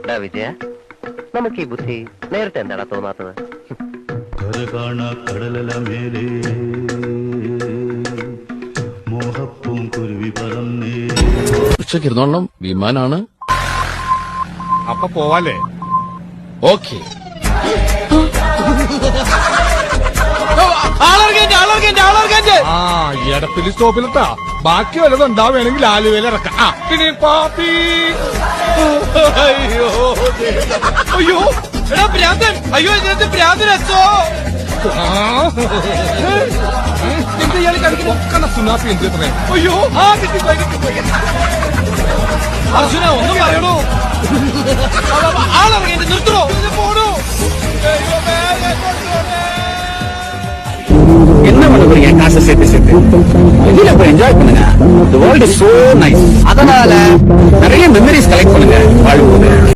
വിജയ, നമുക്ക് ഈ ബുദ്ധി നേരത്തെ എന്താടാ തോന്നാത്തത്? ഉച്ചക്കിരുന്നോളണം, വിമാനാണ്. അപ്പൊ പോവാല്ലേ? ഓക്കെ. ആ എടപ്പിലി സ്റ്റോപ്പിലിട്ടാ. ബാക്കി വല്ലതും ഉണ്ടാവുകയാണെങ്കിൽ ആലുവയിൽ ഇറക്കാം. പിന്നെ പാപ്പി. അയ്യോ അയ്യോ എടാ ഭ്രാന്തൻ. അയ്യോ ഇതിനകത്ത് ഭ്രാന്തൻ അച്ചോ. എന്താ ഇയാൾ കളിക്കുന്ന സുനാപ്പി എന്ത് പറയാം? അയ്യോ ആ കിട്ടിപ്പോയി. അർജുന ഒന്നും പറയണോ? ആളിറങ്ങി നിർത്തണോ? പോണോ? என்ன பண்ண போறீங்க? காசை சேர்த்து வெளியில போய் என்ஜாய் பண்ணுங்க. The world is so nice. அதனால நிறைய மெமரிஸ் கலெக்ட் பண்ணுங்க வாழும்போது.